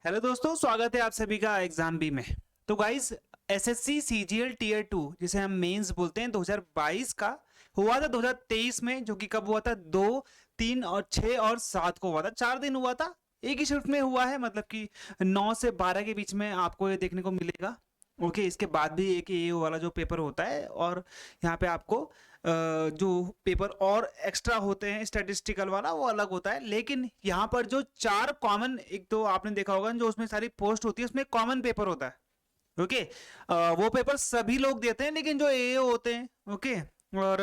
Hello दोस्तों, स्वागत है आप सभी का एग्जाम बी में। तो गाइस, एसएससी सीजीएल टीयर 2 जिसे हम मेंस बोलते हैं 2022 का हुआ था 2023 में, जो कि कब हुआ था 2, 3 और 6 और 7 को हुआ था। 4 दिन हुआ था, एक ही शिफ्ट में हुआ है, मतलब कि 9 से 12 के बीच में आपको ये देखने को मिलेगा। ओके, इसके बाद भी एक ये वाला जो पेपर होता है, और यहाँ पे आपको जो पेपर और एक्स्ट्रा होते हैं स्टैटिस्टिकल वाला वो अलग होता है। लेकिन यहाँ पर जो 4 कॉमन, एक तो आपने देखा होगा जो उसमें सारी पोस्ट होती है उसमें कॉमन पेपर होता है। ओके, वो पेपर सभी लोग देते हैं, लेकिन जो एओ होते हैं, ओके, और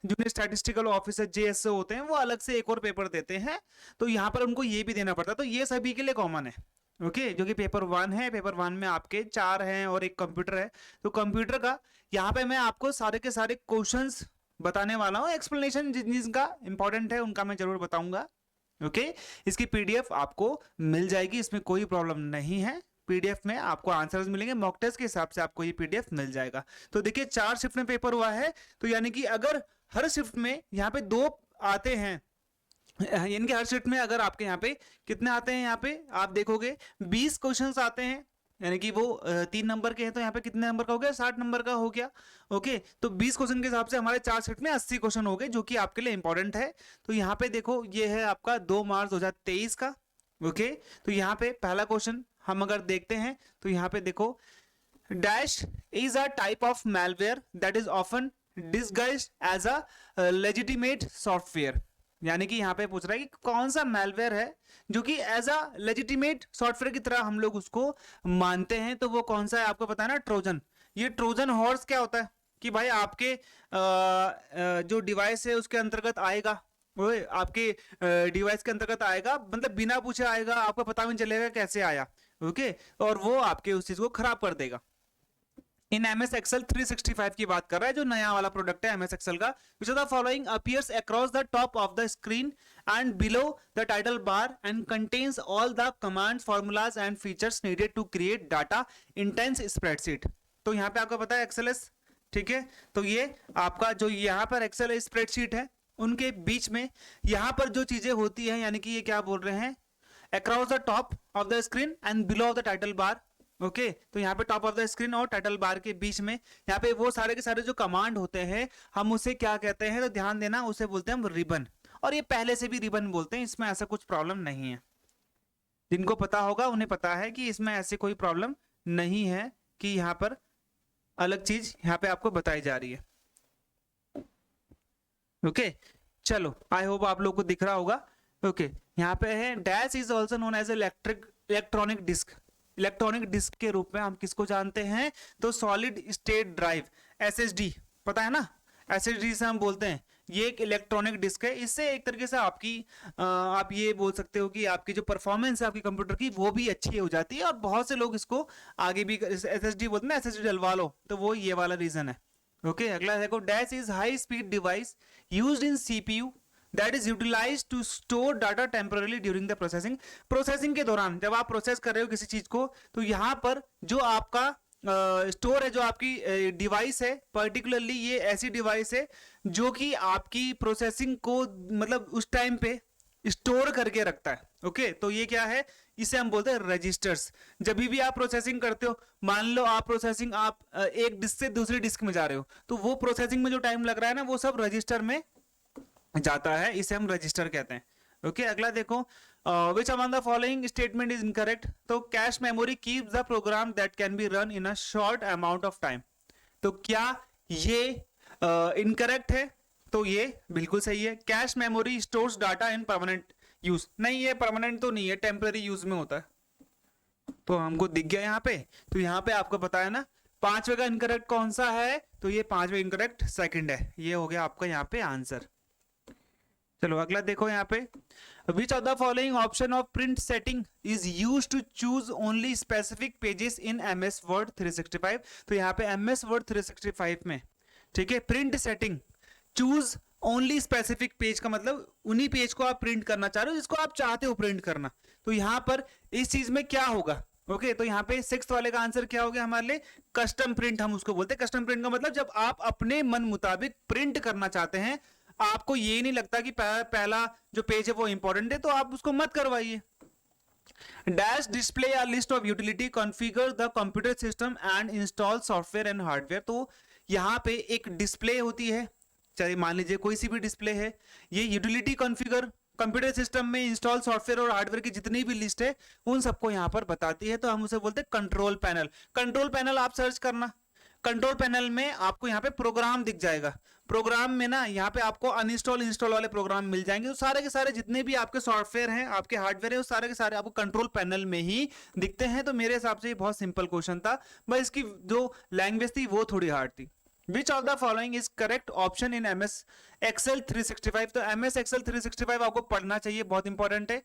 जूनियर स्टैटिस्टिकल ऑफिसर जेएसओ होते हैं, वो अलग से एक और पेपर देते हैं। तो यहाँ पर उनको ये भी देना पड़ता है, तो ये सभी के लिए कॉमन है। ओके, जो कि पेपर 1 है। पेपर 1 में आपके 4 हैं और एक कंप्यूटर है। तो कंप्यूटर का यहाँ पे मैं आपको सारे के सारे क्वेश्चंस बताने वाला हूँ। एक्सप्लेनेशन जिनका इंपॉर्टेंट है उनका मैं जरूर बताऊंगा। ओके, इसकी पीडीएफ आपको मिल जाएगी, इसमें कोई प्रॉब्लम नहीं है। पीडीएफ में आपको आंसर्स मिलेंगे, मॉक टेस्ट के हिसाब से आपको ये पीडीएफ मिल जाएगा। तो देखिए, 4 शिफ्ट में पेपर हुआ है, तो यानी कि अगर हर शिफ्ट में यहाँ पे 2 आते हैं, यानी कि हर शिफ्ट में अगर आपके यहाँ पे कितने आते हैं, यहाँ पे आप देखोगे 20 क्वेश्चंस आते हैं, यानी कि वो 3 नंबर के हैं, तो यहाँ पे कितने नंबर का हो गया, 60 नंबर का हो गया। ओके, तो 20 क्वेश्चन के हिसाब से हमारे 4 शिफ्ट में 80 क्वेश्चन हो गए, जो कि आपके लिए इंपॉर्टेंट है। तो यहाँ पे देखो, ये है आपका 2 मार्च 2023 का। ओके, तो यहाँ पे पहला क्वेश्चन हम अगर देखते हैं, तो यहाँ पे देखो, dash is a type of malware that is often disguised as a legitimate software. यानी कि यहाँ पे पूछ रहा है कि कौन सा malware है जो कि एज अ लेजिटिमेट सॉफ्टवेयर की तरह हम लोग उसको मानते हैं। तो वो कौन सा है आपको पता है ना, ट्रोजन। ये ट्रोजन हॉर्स क्या होता है कि भाई आपके जो डिवाइस है उसके अंतर्गत आएगा, वो आपके डिवाइस के अंतर्गत आएगा, मतलब बिना पूछे आएगा, आपको पता भी नहीं चलेगा कैसे आया। ओके, और वो आपके उस चीज को खराब कर देगा। इन एमएस एक्सेल 365 की बात कर रहा है, जो नया वाला प्रोडक्ट है एमएस एक्सेल का। Which of the following appears across the top of the screen and below the title bar and contains all the commands, formulas and features needed to create data intense spreadsheet. तो यहाँ पे आपको पता है Excel S, ठीक है। तो ये आपका जो यहाँ पर एक्सेल स्प्रेडशीट है, उनके बीच में यहाँ पर जो चीजें होती है, यानी कि ये क्या बोल रहे हैं, across the top of the screen and below of the title bar. Okay, तो यहाँ पे टॉप ऑफ द स्क्रीन और टाइटल बार के बीच में यहाँ पे वो सारे के सारे जो कमांड होते हैं, हम उसे क्या कहते हैं, तो ध्यान देना, उसे बोलते हैं हम रिबन। और ये पहले से भी रिबन बोलते हैं, इसमें ऐसा कुछ प्रॉब्लम नहीं है। जिनको पता होगा उन्हें पता है कि इसमें ऐसे कोई प्रॉब्लम नहीं है कि यहाँ पर अलग चीज यहाँ पे आपको बताई जा रही है। ओके, चलो, आई होप आप लोग को दिख रहा होगा। ओके, यहाँ पे है dash is also known as electronic disk. Electronic disk के रूप में हम किसको जानते हैं, तो सॉलिड स्टेट ड्राइव, एसएसडी, पता है ना, एसएसडी से हम बोलते हैं। ये एक इलेक्ट्रॉनिक डिस्क है। इससे एक तरीके से आपकी आप ये बोल सकते हो कि आपकी जो परफॉर्मेंस है आपकी कंप्यूटर की, वो भी अच्छी हो जाती है। और बहुत से लोग इसको आगे भी एसएसडी बोलते हैं, एसएसडी डलवा लो, तो वो ये वाला रीजन है। ओके, अगला देखो, dash is high speed device used in CPU that is utilise to store data temporarily during the processing. Processing के दौरान जब आप प्रोसेस कर रहे हो किसी चीज को, तो यहाँ पर जो आपका स्टोर है, जो आपकी डिवाइस है, पर्टिकुलरली ये ऐसी डिवाइस है जो कि आपकी प्रोसेसिंग को मतलब उस टाइम पे स्टोर करके रखता है। ओके, तो ये क्या है, इसे हम बोलते हैं रजिस्टर्स। जब भी आप प्रोसेसिंग करते हो, मान लो आप प्रोसेसिंग आप एक डिस्क से दूसरी डिस्क में जा रहे हो, तो वो प्रोसेसिंग में जो टाइम लग रहा है ना, वो सब रजिस्टर में जाता है, इसे हम रजिस्टर कहते हैं। ओके, अगला देखो, which among the following statement is incorrect. तो cache memory keeps the program that can be run in a short amount of time. तो क्या ये इनकरेक्ट है, तो ये बिल्कुल सही है। Cache memory stores data in permanent use, नहीं ये परमानेंट तो नहीं है, टेम्पररी यूज में होता है। तो हमको दिख गया यहाँ पे। तो यहाँ पे आपको पता है ना, 5वें का इनकरेक्ट कौन सा है, तो ये 5वें इनकरेक्ट सेकंड है। ये हो गया आपका यहाँ पे आंसर। चलो अगला देखो यहाँ पे, which of the following option of print setting is use to choose only specific pages in MS Word 365। तो यहाँ पे एमएस वर्ड 365 में, ठीक है, print setting, choose only specific page का मतलब उन्हीं पेज को आप प्रिंट करना चाह रहे हो जिसको आप चाहते हो प्रिंट करना। तो यहाँ पर इस चीज में क्या होगा, ओके, तो यहाँ पे 6th वाले का आंसर क्या हो गया हमारे लिए, कस्टम प्रिंट हम उसको बोलते हैं। कस्टम प्रिंट का मतलब जब आप अपने मन मुताबिक प्रिंट करना चाहते हैं, आपको ये नहीं लगता कि पहला जो पेज है वो इंपॉर्टेंट है, तो आप उसको मत करवाइए। डैश डिस्प्ले या list of utility configure the computer system and install software and hardware. तो यहाँ पे एक डिस्प्ले होती है, चाहे मान लीजिए कोई सी भी डिस्प्ले है, ये यूटिलिटी कॉन्फ़िगर कंप्यूटर सिस्टम में इंस्टॉल सॉफ्टवेयर और हार्डवेयर की जितनी भी लिस्ट है उन सबको यहाँ पर बताती है। तो हम उसे बोलते हैं कंट्रोल पैनल। कंट्रोल पैनल आप सर्च करना, कंट्रोल पैनल में आपको यहाँ पे प्रोग्राम दिख जाएगा। प्रोग्राम में ना यहाँ पे आपको अनइंस्टॉल इंस्टॉल वाले प्रोग्राम मिल जाएंगे। तो सारे के सारे जितने भी आपके सॉफ्टवेयर हैं, आपके हार्डवेयर है, वो सारे के सारे आपको कंट्रोल पैनल में ही दिखते हैं। तो मेरे हिसाब से ये बहुत सिंपल क्वेश्चन था, बस इसकी जो लैंग्वेज थी वो थोड़ी हार्ड थी। Which of the following is correct option in MS Excel 365? तो MS Excel 365 आपको पढ़ना चाहिए, बहुत इंपॉर्टेंट है।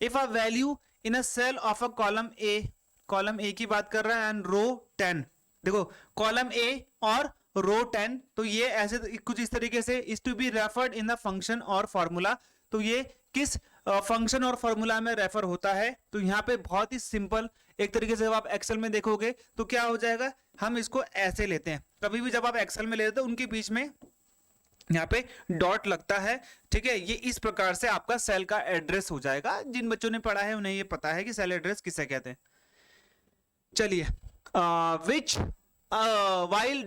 If a value in a cell of a column A की बात कर रहा है and row 10, देखो कॉलम A और रो 10, तो ये ऐसे कुछ इस तरीके से is to be referred in the function और फॉर्मूला। तो ये किस फंक्शन और फॉर्मूला में रेफर होता है? तो यहाँ पे बहुत ही सिंपल एक तरीके से जब आप एक्सेल में देखोगे तो क्या हो जाएगा, हम इसको ऐसे लेते हैं। कभी भी जब आप एक्सेल में लेते हो उनके बीच में यहाँ पे डॉट लगता है, ठीक है। ये इस प्रकार से आपका सेल का एड्रेस हो जाएगा। जिन बच्चों ने पढ़ा है उन्हें ये पता है कि सेल एड्रेस किसे कहते हैं। चलिए, विच while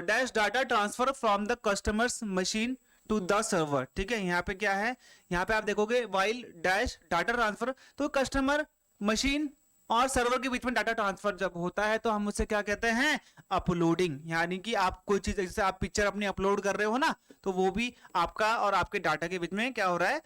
dash data transfer from the customer's machine to the server, ठीक है। यहाँ पे क्या है, यहाँ पे आप देखोगे while dash data transfer, तो कस्टमर मशीन और सर्वर के बीच में डाटा ट्रांसफर जब होता है तो हम उससे क्या कहते हैं, अपलोडिंग। यानी कि आप कोई चीज, जैसे आप पिक्चर अपनी अपलोड कर रहे हो ना, तो वो भी आपका और आपके डाटा के बीच में क्या हो रहा है,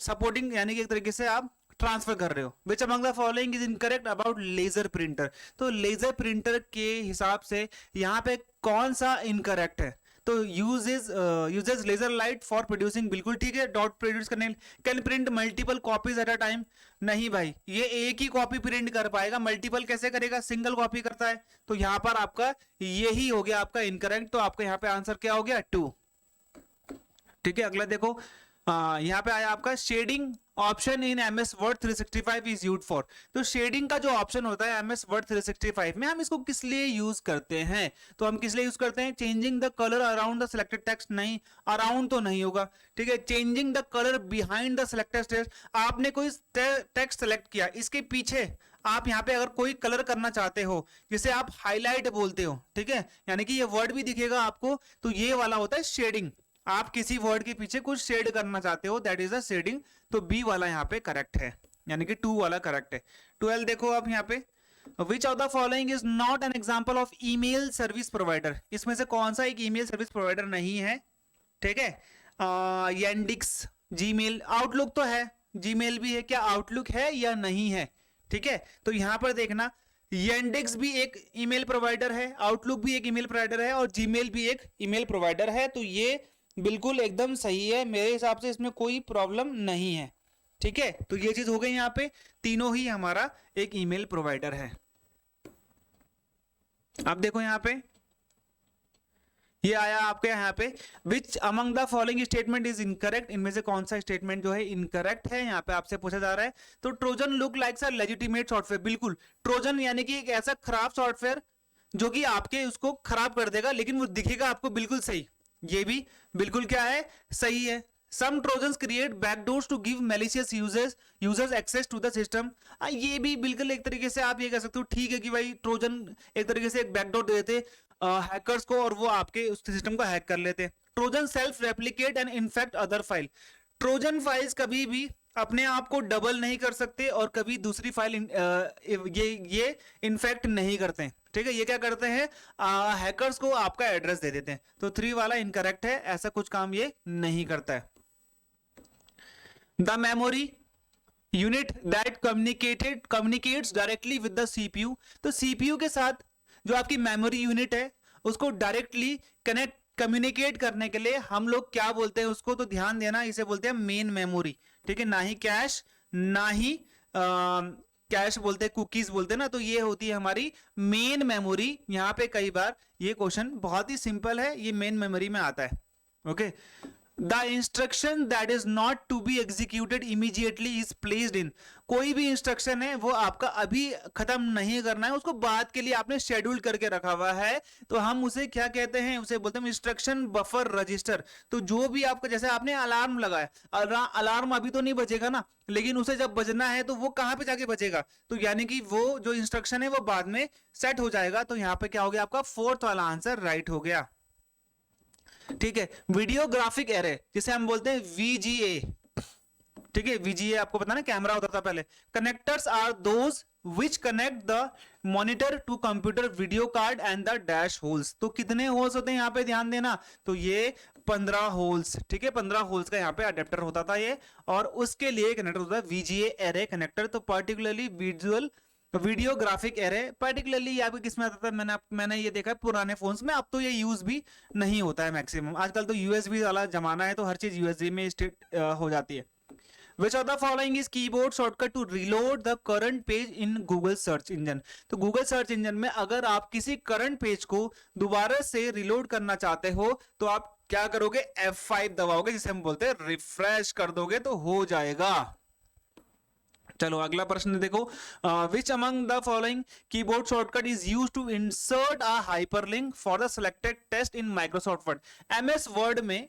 सपोर्टिंग, यानी कि एक तरीके से आप ट्रांसफर कर रहे हो। Which among the following is incorrect about laser printer? तो लेजर प्रिंटर के हिसाब से यहाँ पे कौन सा इनकरेक्ट है? तो uses laser light for producing, बिल्कुल ठीक है, डॉट प्रोड्यूस करने। Can print multiple copies at a time? नहीं भाई, ये एक ही कॉपी प्रिंट कर पाएगा, मल्टीपल कैसे करेगा, सिंगल कॉपी करता है। तो यहाँ पर आपका यही हो गया आपका इनकरेक्ट। तो आपका यहाँ पे आंसर क्या हो गया, 2, ठीक है। अगला देखो, यहाँ पे आया आपका shading option in MS Word 365 is used for. तो शेडिंग का जो ऑप्शन होता है MS Word 365 में, हम इसको किस लिए यूज करते हैं? तो हम किस लिए यूज करते हैं, changing the colour around the selected text? नहीं, अराउंड तो नहीं होगा, ठीक है। Changing the colour behind the selected text, आपने कोई टेक्स्ट सेलेक्ट किया, इसके पीछे आप यहाँ पे अगर कोई कलर करना चाहते हो, जिसे आप हाईलाइट बोलते हो, ठीक है, यानी कि ये वर्ड भी दिखेगा आपको, तो ये वाला होता है शेडिंग। आप किसी वर्ड के पीछे कुछ शेड करना चाहते हो, दैट इज अ शेडिंग। तो बी वाला यहाँ पे करेक्ट है, यानी कि 2 वाला करेक्ट है। 12 देखो आप यहाँ पे, which of the following is not an example of email service provider? इसमें से कौन सा एक ईमेल सर्विस प्रोवाइडर नहीं है, ठीक है। येंडिक्स, जीमेल, आउटलुक तो है, जीमेल भी है, क्या आउटलुक है या नहीं है, ठीक है। तो यहाँ पर देखना, येंडिक्स भी एक ईमेल प्रोवाइडर है, आउटलुक भी एक ईमेल प्रोवाइडर है और जीमेल भी एक ईमेल प्रोवाइडर है। तो ये बिल्कुल एकदम सही है, मेरे हिसाब से इसमें कोई प्रॉब्लम नहीं है, ठीक है। तो ये चीज हो गई, यहाँ पे तीनों ही हमारा एक ईमेल प्रोवाइडर है। अब देखो यहाँ पे ये आया आपके यहाँ पे, विच among the following statement is incorrect? इनमें से कौन सा स्टेटमेंट जो है इनकरेक्ट है, यहाँ पे आपसे पूछा जा रहा है। तो ट्रोजन लुक लाइक्स अ लेजिटिमेट सॉफ्टवेयर, बिल्कुल। ट्रोजन यानी कि एक ऐसा खराब सॉफ्टवेयर जो कि आपके उसको खराब कर देगा, लेकिन वो दिखेगा आपको बिल्कुल सही, ये भी बिल्कुल क्या है, सही है। Some Trojans create backdoors to give malicious users access to the system। ये भी बिल्कुल एक तरीके से आप ये कह सकते हो, ठीक है कि भाई ट्रोजन एक तरीके से एक बैकडोर दे देते हैकर्स को और वो आपके उस सिस्टम को हैक कर लेते। Trojan self replicate and infect other file. Trojan files कभी भी अपने आप को डबल नहीं कर सकते और कभी दूसरी फाइल ये इन्फेक्ट नहीं करते, ठीक है। ये क्या करते हैं, हैकर्स को आपका एड्रेस दे देते हैं। तो 3 वाला इनकरेक्ट है, ऐसा कुछ काम ये नहीं करता है। The memory unit that communicates directly with the CPU। तो CPU के साथ जो आपकी मेमोरी यूनिट है उसको डायरेक्टली कम्युनिकेट करने के लिए हम लोग क्या बोलते हैं उसको, तो ध्यान देना, इसे बोलते हैं मेन मेमोरी, ठीक है। ना ही कैश, ना ही कैश बोलते हैं, कुकीज बोलते हैं ना, तो ये होती है हमारी मेन मेमोरी। यहाँ पे कई बार ये क्वेश्चन बहुत ही सिंपल है, ये मेन मेमोरी में आता है, okay. The instruction that is not to be executed immediately is placed in, कोई भी इंस्ट्रक्शन है वो आपका अभी खत्म नहीं करना है, उसको बाद के लिए आपने शेड्यूल करके रखा हुआ है, तो हम उसे क्या कहते हैं, उसे बोलते हैं इंस्ट्रक्शन बफर रजिस्टर। तो जो भी आपका, जैसे आपने अलार्म लगाया, अलार्म अभी तो नहीं बजेगा ना, लेकिन उसे जब बजना है तो वो कहां पे जाके बजेगा, तो यानी कि वो जो इंस्ट्रक्शन है वो बाद में सेट हो जाएगा। तो यहाँ पे क्या हो गया, आपका फोर्थ वाला आंसर राइट हो गया। ठीक है, वीडियोग्राफिक एरे जिसे हम बोलते हैं वीजीए, ठीक है, वीजीए आपको पता ना कैमरा होता था पहले। Connectors are those which connect the monitor to computer video card and the dash holes. तो कितने होल्स होते हैं यहाँ पे ध्यान देना, तो ये 15 होल्स, ठीक है, 15 होल्स का यहाँ पे अडेप्टर होता था ये, और उसके लिए कनेक्टर होता है वीजीए एरे कनेक्टर। तो पर्टिकुलरली वीडियोग्राफिक एरे पर्टिकुलरली आपके किस में आता था, मैंने ये देखा है पुराने फोन्स में, अब तो ये यूज भी नहीं होता है मैक्सिमम, आजकल तो यूएसबी वाला जमाना है, तो हर चीज यूएसबी में स्टेट हो जाती है। Which of the following is keyboard shortcut to reload the current page in Google search engine? तो Google search engine में अगर आप किसी current page को दोबारा से reload करना चाहते हो तो आप क्या करोगे, F5 दबाओगे, जिसे हम बोलते हैं रिफ्रेश कर दोगे तो हो जाएगा। चलो अगला प्रश्न देखो, which among the following keyboard shortcut is use to insert a hyperlink for the selected test in Microsoft Word. MS Word में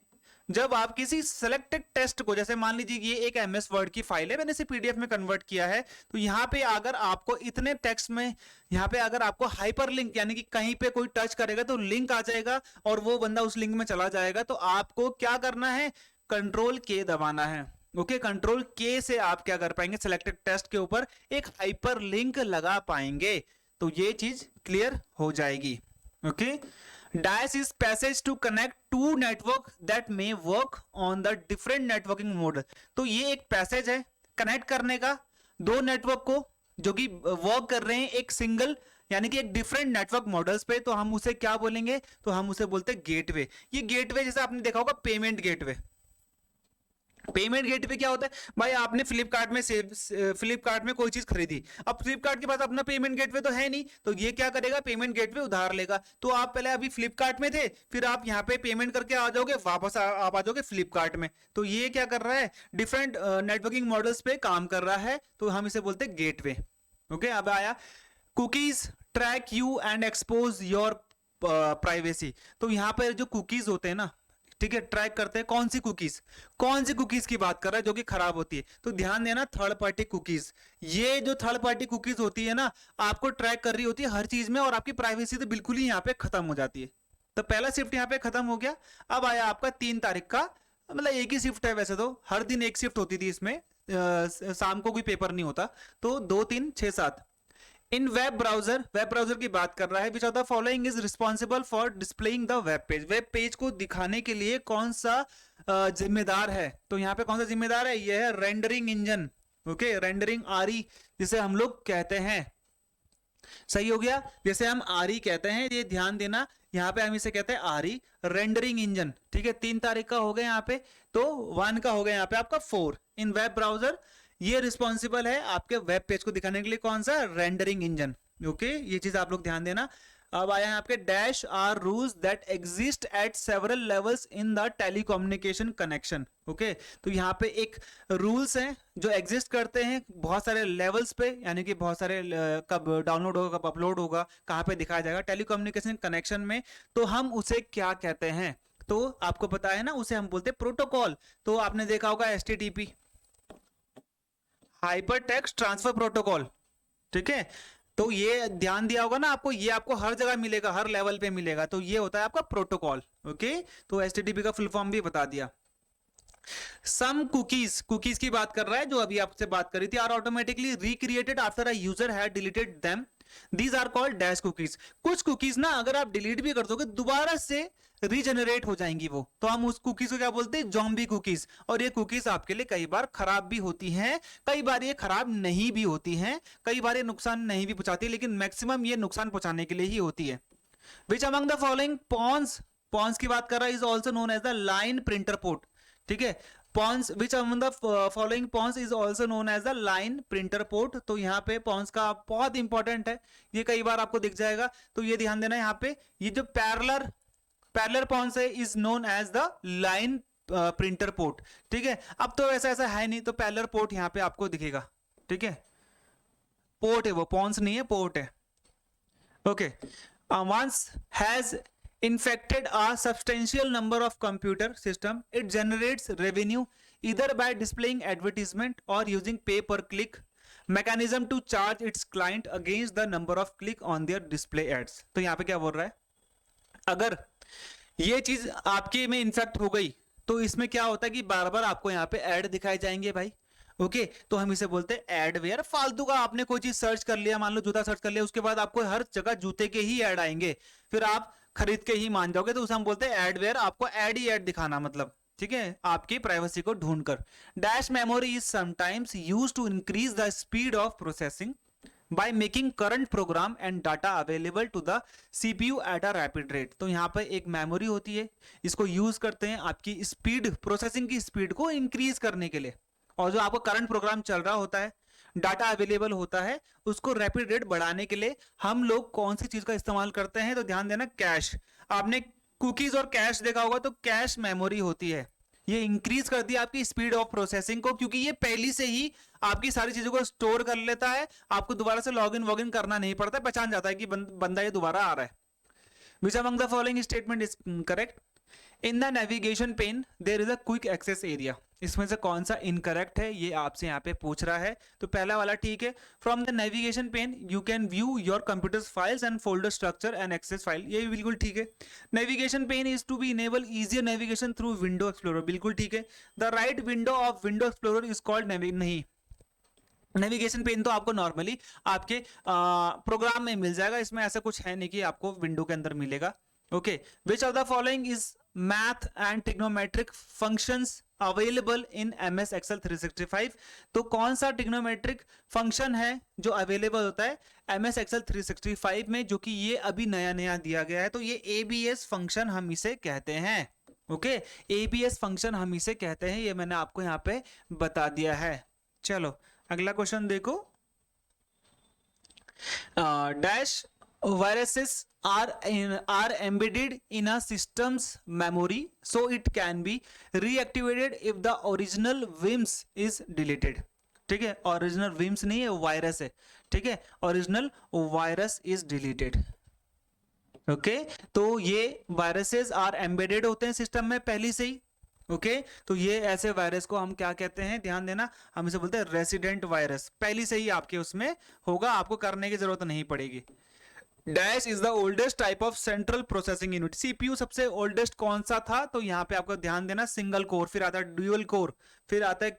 जब आप किसी सिलेक्टेड टेस्ट को, जैसे मान लीजिए ये एक एमएस वर्ड की फाइल है, मैंने इसे पीडीएफ में कन्वर्ट किया है, तो यहाँ पे अगर आपको इतने टेक्स्ट में, यहाँ पे अगर आपको हाइपरलिंक यानी कि कहीं पे कोई टच करेगा तो लिंक आ जाएगा और वो बंदा उस लिंक में चला जाएगा, तो आपको क्या करना है, कंट्रोल के दबाना है। ओके, कंट्रोल के से आप क्या कर पाएंगे, सिलेक्टेड टेस्ट के ऊपर एक हाइपर लिंक लगा पाएंगे, तो ये चीज क्लियर हो जाएगी। Okay, dash is passage to connect to network that may work on the different networking model. तो ये एक पैसेज है कनेक्ट करने का दो नेटवर्क को जो कि वर्क कर रहे हैं एक सिंगल यानी कि एक डिफरेंट नेटवर्क मॉडल्स पे, तो हम उसे क्या बोलेंगे, तो हम उसे बोलते हैं गेटवे। ये गेटवे जैसे आपने देखा होगा पेमेंट गेटवे, पेमेंट गेटवे क्या होता है भाई, आपने फ्लिपकार्ट में कोई चीज खरीदी, अब फ्लिपकार्ट के पास अपना पेमेंट गेटवे तो है नहीं, तो ये क्या करेगा, पेमेंट गेटवे उधार लेगा। तो आप पहले अभी फ्लिपकार्ट में थे, फिर आप यहाँ पे पेमेंट करके आ जाओगे, वापस आप आ जाओगे फ्लिपकार्ट में, तो ये क्या कर रहा है, डिफरेंट नेटवर्किंग मॉडल्स पे काम कर रहा है, तो हम इसे बोलते हैं गेटवे। ओके, अब आया cookies track you and expose your privacy. तो यहाँ पर जो कुकीज होते हैं ना, ठीक है, ट्रैक करते हैं कौन सी कुकीज की बात कर रहा है जो कि खराब होती है, तो ध्यान देना थर्ड पार्टी कुकीज, ये जो थर्ड पार्टी कुकीज होती है ना, आपको ट्रैक कर रही होती है हर चीज में, और आपकी प्राइवेसी तो बिल्कुल ही यहाँ पे खत्म हो जाती है। तो पहला शिफ्ट यहाँ पे खत्म हो गया। अब आया आपका 3 तारीख का, मतलब एक ही शिफ्ट है, वैसे तो हर दिन एक शिफ्ट होती थी इसमें, शाम को कोई पेपर नहीं होता, तो 2 3 6 7। इन वेब ब्राउजर की बात कर रहा है, which of the following is responsible for displaying the web page को दिखाने के लिए कौन सा जिम्मेदार है, तो यहाँ पे कौन सा जिम्मेदार है, ये है रेंडरिंग इंजन। ओके, रेंडरिंग आरई जिसे हम लोग कहते हैं, सही हो गया, जैसे हम आरई कहते हैं, ये ध्यान देना, यहाँ पे हम इसे कहते हैं आरई रेंडरिंग इंजन। ठीक है, 3 तारीख का हो गया यहाँ पे, तो 1 का हो गया यहाँ पे आपका 4। इन वेब ब्राउजर ये रिस्पॉन्सिबल है आपके वेब पेज को दिखाने के लिए कौन सा, रेंडरिंग इंजन। ओके, ये चीज आप लोग ध्यान देना। अब आया है आपके dash are rules that exist at several levels in the telecommunication connection. Okay, तो यहाँ पे एक रूल्स हैं जो एग्जिस्ट करते हैं बहुत सारे लेवल्स पे, यानी कि बहुत सारे कब डाउनलोड होगा, कब अपलोड होगा, कहाँ पे दिखाया जाएगा टेलीकम्युनिकेशन कनेक्शन में, तो हम उसे क्या कहते हैं, तो आपको पता है ना, उसे हम बोलते हैं प्रोटोकॉल। तो आपने देखा होगा HTTP, hyper text transfer protocol, ठीक है, तो ये ध्यान दिया होगा ना आपको, ये आपको हर जगह मिलेगा, हर लेवल पे मिलेगा, तो ये होता है आपका प्रोटोकॉल। ओके, तो HTTP का फुल फॉर्म भी बता दिया। सम कुकीज की बात कर रहा है, जो अभी आपसे बात करी थी, are automatically recreated after a user had deleted them, these are called dash cookies. कुछ कुकीज ना अगर आप डिलीट भी कर दोगे दोबारा से रीजनरेट हो जाएंगी वो, तो हम उस कुकीज को क्या बोलते हैं, ज़ॉम्बी कुकीज। और ये कुकीज आपके लिए कई बार खराब भी होती हैं, कई बार ये खराब नहीं भी होती हैं, कई बार ये नुकसान नहीं भी पहुंचाती, लेकिन मैक्सिमम ये नुकसान पहुंचाने के लिए ही होती है। Which among the following ports की बात कर रहा है, is also known as the line printer port. ठीक है, ports which among the following ports is also known as the line printer port. तो यहाँ पे पॉन्स का बहुत इंपॉर्टेंट है, ये कई बार आपको दिख जाएगा, तो ये ध्यान देना। यहाँ पे ये जो पैरेलल पॉन्स है is known as the line printer port, ठीक है। अब तो ऐसा है नहीं, तो पैरेलल पोर्ट यहाँ पे आपको दिखेगा, ठीक है। पोर्ट है वो, पॉन्स नहीं है, पोर्ट है। Okay, once has infected a substantial number of computer system, it generates revenue either by displaying advertisement or using pay per click mechanism to charge its client against the number of click on their display ads। तो यहाँ पे क्या बोल रहा है, अगर ये चीज आपके में इन्फेक्ट हो गई तो इसमें क्या होता है कि बार बार आपको यहाँ पे ऐड दिखाए जाएंगे भाई। ओके, तो हम इसे बोलते हैं एडवेयर। फालतू का आपने कोई चीज सर्च कर लिया, मान लो जूता सर्च कर लिया, उसके बाद आपको हर जगह जूते के ही ऐड आएंगे, फिर आप खरीद के ही मान जाओगे, तो उसे हम बोलते हैं एडवेयर। आपको ऐड ही ऐड दिखाना, मतलब ठीक है, आपकी प्राइवेसी को ढूंढकर। Dash memory is sometimes used to increase the speed of processing by making current program and data available to the CPU at a rapid rate। तो यहाँ पर एक मेमोरी होती है, इसको यूज करते हैं आपकी स्पीड, प्रोसेसिंग की स्पीड को इंक्रीज करने के लिए, और जो आपको करंट प्रोग्राम चल रहा होता है, डाटा अवेलेबल होता है, उसको रैपिड रेट बढ़ाने के लिए हम लोग कौन सी चीज का इस्तेमाल करते हैं, तो ध्यान देना, कैश। आपने कुकीज और कैश देखा होगा, तो कैश मेमोरी होती है, ये इंक्रीज कर दी आपकी स्पीड ऑफ प्रोसेसिंग को, क्योंकि ये पहले से ही आपकी सारी चीजों को स्टोर कर लेता है, आपको दोबारा से लॉगिन वॉगिन करना नहीं पड़ता, पहचान जाता है कि बंदा ये दोबारा आ रहा है। Which among the following statement is correct? In the navigation pane there is a quick access area. इसमें से कौन सा इनकरेक्ट है, ये आपसे यहाँ पे पूछ रहा है। तो पहला वाला ठीक है, from the navigation pane you can view your computer's files and folder structure and access file, ये बिल्कुल ठीक है। Navigation pane is to be enable easier navigation through window explorer, बिल्कुल ठीक है। The right window of window explorer is called नहीं, navigation pane तो आपको नॉर्मली आपके प्रोग्राम में मिल जाएगा, इसमें ऐसा कुछ है नहीं कि आपको विंडो के अंदर मिलेगा। Okay, which of the following is math and trigonometric functions available in MS Excel 365? तो कौन सा ट्रिग्नोमेट्रिक फंक्शन है जो अवेलेबल होता है MS Excel 365 में, जो कि ये अभी नया नया दिया गया है, तो ये ABS फंक्शन हम इसे कहते हैं। ओके, ABS फंक्शन हम इसे कहते हैं, ये मैंने आपको यहाँ पे बता दिया है। चलो अगला क्वेश्चन देखो, dash viruses are embedded in a system's memory so it can be reactivated if the original vims is deleted। ठीक है, ओरिजिनल विम्स नहीं है, वायरस है, ठीक है, original virus is deleted. Okay, तो ये वायरसेस आर एम्बेडेड होते हैं सिस्टम में पहले से ही। ओके, तो ये ऐसे वायरस को हम क्या कहते हैं, ध्यान देना, हम इसे बोलते हैं रेसिडेंट वायरस, पहले से ही आपके उसमें होगा, आपको करने की जरूरत नहीं पड़ेगी। Dash is the oldest type of central processing unit. CPU सबसे ओल्डेस्ट कौन सा था, तो यहाँ पे आपको ध्यान देना, सिंगल कोर, फिर आता है ड्यूअल कोर, फिर आता है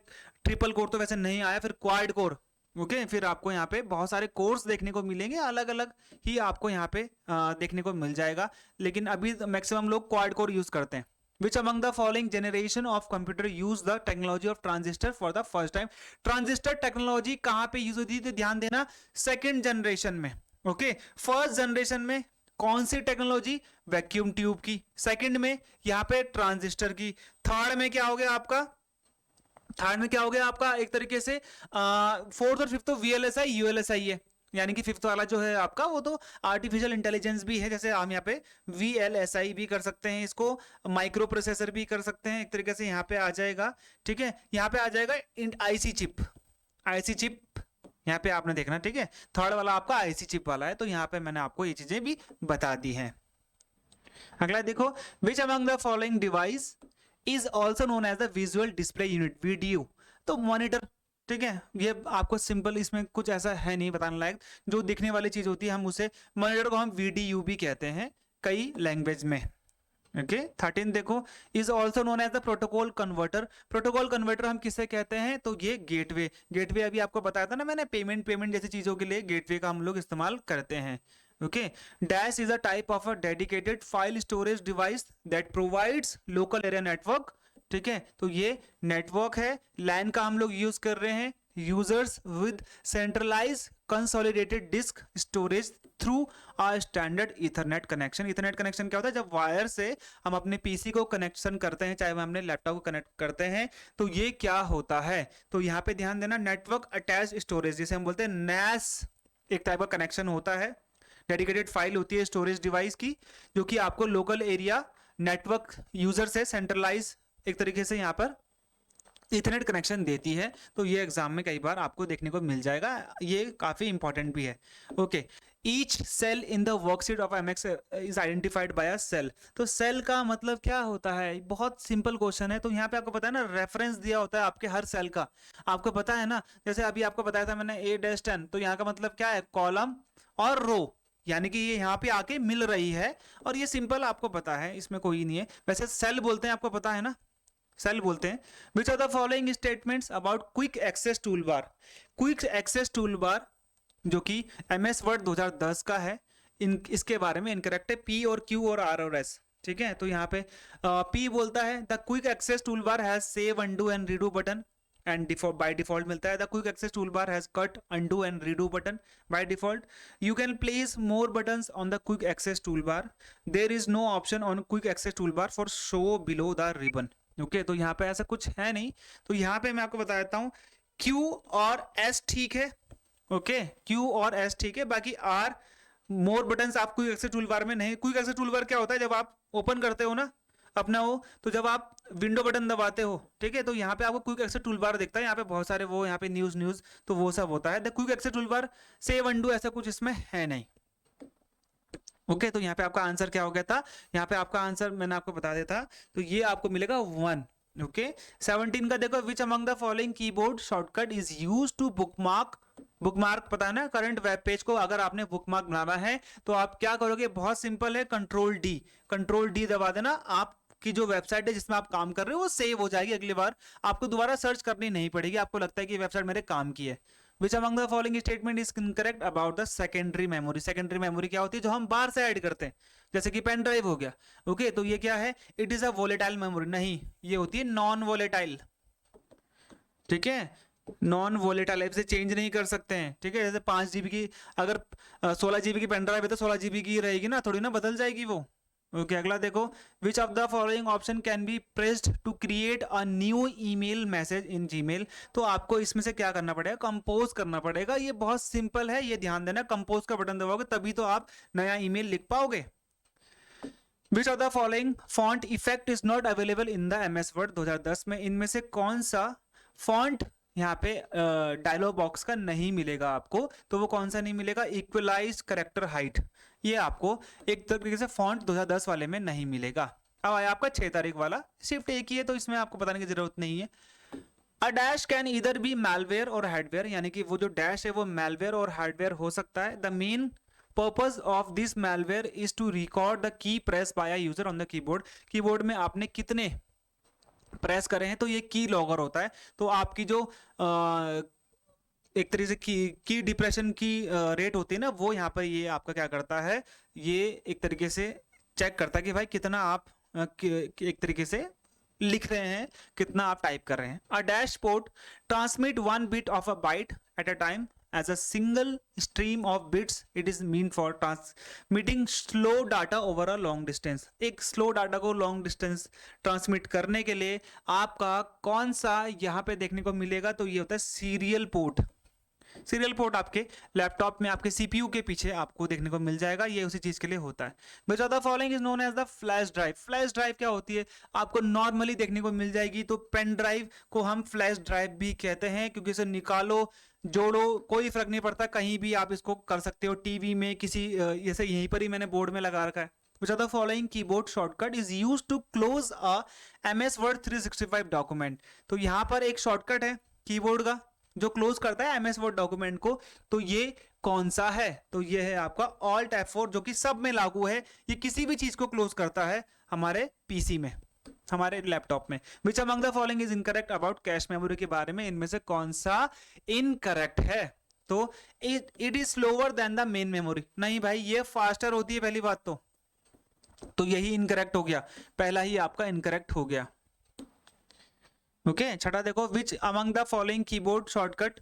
ट्रिपल कोर, तो वैसे नहीं आया, फिर क्वाड कोर। ओके, फिर आपको यहाँ पे बहुत सारे कोर्स देखने को मिलेंगे, अलग अलग ही आपको यहाँ पे देखने को मिल जाएगा, लेकिन अभी मैक्सिमम लोग क्वाड कोर यूज करते हैं। Which among the following generation of computer use the technology of transistor for the first time? Transistor technology कहाँ पे यूज होती है, तो ध्यान देना, सेकेंड जनरेशन में। ओके, फर्स्ट जनरेशन में कौन सी टेक्नोलॉजी, वैक्यूम ट्यूब की, सेकंड में यहाँ पे ट्रांजिस्टर की, थर्ड में क्या हो गया आपका, थर्ड में क्या हो गया आपका, एक तरीके से फोर्थ और फिफ्थ तो VLSI ULSI है, यानी कि फिफ्थ वाला जो है आपका वो तो आर्टिफिशियल इंटेलिजेंस भी है, जैसे हम यहाँ पे VLSI भी कर सकते हैं, इसको माइक्रो प्रोसेसर भी कर सकते हैं, एक तरीके से यहाँ पे आ जाएगा। ठीक है, यहाँ पे आ जाएगा IC चिप, यहाँ पे आपने देखना, ठीक है, थर्ड वाला आपका IC चिप वाला है, तो यहाँ पे मैंने आपको ये चीजें भी बता दी हैं। अगला देखो, which among the following device is also known as the visual display unit, VDU। तो मॉनिटर, ठीक है, ये आपको सिंपल, इसमें कुछ ऐसा है नहीं बताने लायक, जो दिखने वाली चीज होती है हम उसे, मॉनिटर को हम VDU भी कहते हैं कई लैंग्वेज में। ओके, 13 देखो, is also known as the protocol converter. Protocol converter हम किसे कहते हैं, तो ये गेटवे अभी आपको बताया था ना मैंने, पेमेंट जैसी चीजों के लिए गेटवे का हम लोग इस्तेमाल करते हैं। Okay, dash is a type of a dedicated file storage device that provides local area network. ठीक है, तो ये नेटवर्क है, लैन का हम लोग यूज कर रहे हैं, users with centralise consolidated disk storage through a standard ethernet connection. Ethernet connection क्या होता है, जब वायर से हम अपने पीसी को कनेक्शन करते हैं, चाहे हम अपने लैपटॉप को कनेक्ट करते हैं, तो ये क्या होता है, तो यहाँ पे ध्यान देना, नेटवर्क अटैच स्टोरेज, जिसे हम बोलते हैं NAS, एक टाइप का कनेक्शन होता है, डेडिकेटेड फाइल होती है स्टोरेज डिवाइस की, जो कि आपको लोकल एरिया नेटवर्क यूजर से सेंट्रलाइज एक तरीके से यहाँ पर इथरनेट कनेक्शन देती है। तो ये एग्जाम में कई बार आपको देखने को मिल जाएगा, ये काफी इंपॉर्टेंट भी है। Okay, each cell in the worksheet of MX is identified by a cell. तो सेल का मतलब क्या होता है, बहुत सिंपल क्वेश्चन है। तो यहाँ पे आपको पता है ना, रेफरेंस दिया होता है आपके हर सेल का, आपको पता है ना। जैसे अभी आपको बताया था मैंने A-10, तो यहाँ का मतलब क्या है, कॉलम और रो, यानी कि ये यहाँ पे आके मिल रही है। और ये सिंपल आपको पता है, इसमें कोई नहीं है। वैसे सेल बोलते हैं, आपको पता है ना, सेल बोलते हैं। Which are the following statements about quick access tool bar. Quick access tool bar जो कि MS वर्ड 2010 का है, इसके बारे में इनकरेक्ट है। P और Q और R और S, ठीक है। तो यहाँ पे P बोलता है the quick access tool bar has save, undo and redo button and by default मिलता है। The quick access tool bar has cut, undo and redo button by default. You can place more buttons on the quick access tool bar. There is no option on quick access tool bar for show below the ribbon. Okay, तो यहाँ पे ऐसा कुछ है नहीं। तो यहाँ पे मैं आपको बता देता हूँ, Q और S ठीक है। ओके, Q और S ठीक है, बाकी R मोर बटन्स आप क्विक एक्सेस टूल बार में नहीं। क्विक एक्सेस टूल बार क्या होता है, जब आप ओपन करते हो ना अपना वो, तो जब आप विंडो बटन दबाते हो, ठीक है, तो यहाँ पे आपको क्विक एक्सेस टूल बार दिखता है। यहाँ पे बहुत सारे वो, यहाँ पे न्यूज, तो वो सब होता है। The quick access tool bar save, undo ऐसा कुछ इसमें है नहीं। ओके, तो यहाँ पे आपका आंसर क्या हो गया था, यहाँ पे आपका आंसर मैंने आपको बता देता, तो ये आपको मिलेगा 1। ओके, 17 का देखो, which among the following keyboard shortcut is used to bookmark. Bookmark पता है ना, करंट वेब पेज को अगर आपने बुकमार्क बनाना है तो आप क्या करोगे, बहुत सिंपल है, कंट्रोल डी दबा देना। आपकी जो वेबसाइट है जिसमें आप काम कर रहे हो वो सेव हो जाएगी, अगली बार आपको दोबारा सर्च करनी नहीं पड़ेगी। आपको लगता है कि वेबसाइट मेरे काम की है। Which among the following statement is incorrect about the secondary memory? Secondary memory क्या होती है, जो हम बाहर से ऐड करते हैं, जैसे कि पेन ड्राइव हो गया। ओके, तो ये क्या है, it is a volatile memory, नहीं, ये होती है नॉन वोलेटाइल। ठीक है, नॉन वोलेटाइल, इसे चेंज नहीं कर सकते हैं। ठीक है, जैसे 5 GB की, अगर 16 GB की पेन ड्राइव है तो 16 GB की रहेगी ना, थोड़ी ना बदल जाएगी वो। ओके, अगला देखो, which of the following option can be pressed to create a new email message in Gmail. तो आपको इसमें से क्या करना पड़ेगा, कंपोज करना पड़ेगा। ये बहुत सिंपल है, ये ध्यान देना, कंपोज का बटन दबाओगे तभी तो आप नया ईमेल लिख पाओगे। विच of the following font effect is not available in the MS word 2010 में, इनमें से कौन सा फॉन्ट यहाँ पे डायलॉग बॉक्स का नहीं मिलेगा आपको, तो वो कौन सा नहीं मिलेगा, इक्वलाइज्ड कैरेक्टर हाइट, ये आपको एक तरीके से फॉन्ट 2010 वाले में नहीं मिलेगा। अब आया आपका 6 तारीख वाला, शिफ्ट एक ही है तो इसमें आपको बताने की जरूरत नहीं है। अ डैश कैन इधर बी मैलवेयर और हार्डवेयर, यानी कि वो जो डैश है वो मैलवेयर और हार्डवेयर हो सकता है। The main purpose of this malware is to record the key press by a user on the keyboard. Keyboard में आपने कितने प्रेस करें हैं तो ये की लॉगर होता है। तो आपकी जो एक तरीके से की डिप्रेशन की रेट होती है ना, वो यहाँ पर ये आपका क्या करता है, ये एक तरीके से चेक करता है कि भाई कितना आप एक तरीके से लिख रहे हैं, कितना आप टाइप कर रहे हैं। A dashboard transmit 1 bit of a byte at a time as a single stream of bits. It is mean for transmitting slow data over a long distance. एक slow data को long distance transmit करने के लिए आपका कौन सा यहाँ पे देखने को मिलेगा, तो ये होता है सीरियल पोर्ट। सीरियल पोर्ट आपके लैपटॉप में आपके CPU के पीछे आपको देखने को मिल जाएगा, ये उसी चीज के लिए होता है। Which of the following is known as the flash drive. Flash drive क्या होती है, आपको नॉर्मली देखने को मिल जाएगी। तो पेन ड्राइव को हम फ्लैश ड्राइव भी कहते हैं, क्योंकि इसे निकालो जोड़ो कोई फर्क नहीं पड़ता, कहीं भी आप इसको कर सकते हो, टीवी में किसी, जैसे यहीं पर ही मैंने बोर्ड में लगा रखा है। Which of the following keyboard shortcut is used to close a MS Word 365 document? तो यहाँ पर एक शॉर्टकट है कीबोर्ड का जो क्लोज करता है MS Word डॉक्यूमेंट को, तो ये कौन सा है, तो ये है आपका Alt F4, जो कि सब में लागू है। ये किसी भी चीज को क्लोज करता है हमारे पीसी में, हमारे लैपटॉप में। विच among the following is incorrect about cache memory के बारे में, इनमें से कौन सा इनकरेक्ट है, तो it is slower then the main memory. नहीं भाई, ये फास्टर होती है पहली बात तो यही इनकरेक्ट हो गया, पहला ही आपका इनकरेक्ट हो गया। ओके, छठा देखो, which among the following keyboard shortcut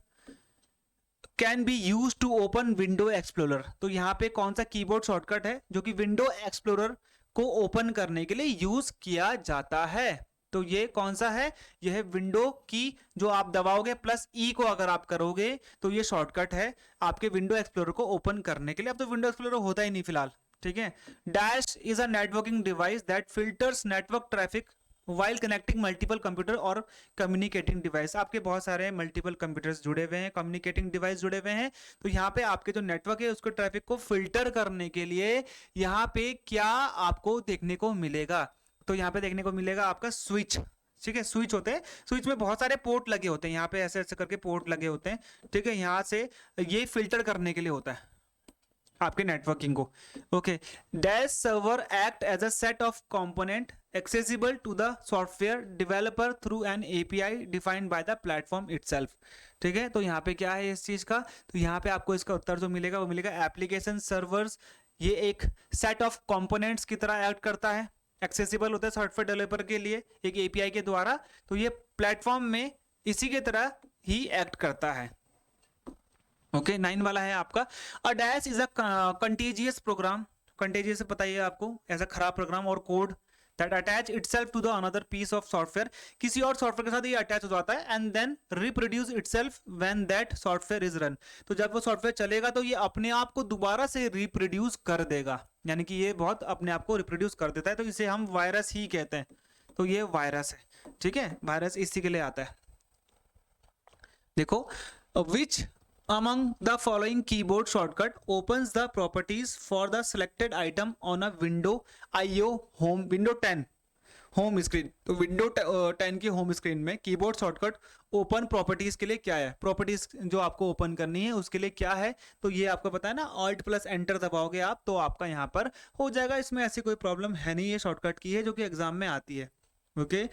can be use to open window explorer. तो यहाँ पे कौन सा कीबोर्ड शॉर्टकट है जो कि विंडो एक्सप्लोरर को ओपन करने के लिए यूज किया जाता है, तो ये कौन सा है, यह है विंडो की, जो आप दबाओगे प्लस ई को अगर आप करोगे तो ये शॉर्टकट है आपके विंडो एक्सप्लोरर को ओपन करने के लिए। अब तो विंडो एक्सप्लोरर होता ही नहीं फिलहाल, ठीक है। Dash is a networking device that filters network traffic while connecting multiple computer और communicating device, आपके बहुत सारे multiple computers जुड़े हुए हैं, communicating device जुड़े हुए हैं, तो यहाँ पे आपके जो नेटवर्क है उसको ट्रैफिक को फिल्टर करने के लिए यहाँ पे क्या आपको देखने को मिलेगा, तो यहाँ पे देखने को मिलेगा आपका स्विच। ठीक है, स्विच होते हैं, स्विच में बहुत सारे पोर्ट लगे होते हैं, यहाँ पे ऐसे ऐसे करके पोर्ट लगे होते हैं। ठीक है, यहाँ से ये फिल्टर करने के लिए होता है आपके नेटवर्किंग को। Okay, dash server act as a set of component accessible to the software developer through an API defined by the platform itself. ठीक है, तो यहाँ पे क्या है इस चीज का, तो यहाँ पे आपको इसका उत्तर जो मिलेगा वो मिलेगा एप्लीकेशन सर्वर्स, ये एक सेट ऑफ कंपोनेंट्स की तरह एक्ट करता है, एक्सेसिबल होता है सॉफ्टवेयर डेवलपर के लिए एक एपीआई के द्वारा, तो ये प्लेटफॉर्म में इसी के तरह ही एक्ट करता है। ओके, 9 वाला है आपका, a dash is a contagious program, contagious पता ही है आपको, ऐसा खराब प्रोग्राम और code that attach itself to the another piece of software, किसी और सॉफ्टवेयर के साथ ये अटैच हो जाता है, and then reproduce itself when that software is run, तो जब वो सॉफ्टवेयर चलेगा तो ये अपने आप को दोबारा से रिप्रोड्यूस कर देगा, यानी कि ये बहुत अपने आप को रिप्रोड्यूस कर देता है, तो इसे हम वायरस ही कहते हैं, तो ये वायरस है। ठीक है, वायरस इसी के लिए आता है। देखो, विच among the following keyboard shortcut opens the properties for the selected item on a window IO home window 10 home screen, तो विंडो 10 की होम स्क्रीन में कीबोर्ड शॉर्टकट ओपन प्रॉपर्टीज के लिए क्या है, प्रॉपर्टीज जो आपको ओपन करनी है उसके लिए क्या है, तो ये आपको पता है ना, ऑल्ट प्लस एंटर दबाओगे आप तो आपका यहाँ पर हो जाएगा, इसमें ऐसी कोई प्रॉब्लम है नहीं, ये शॉर्टकट की है जो कि एग्जाम में आती है। ओके,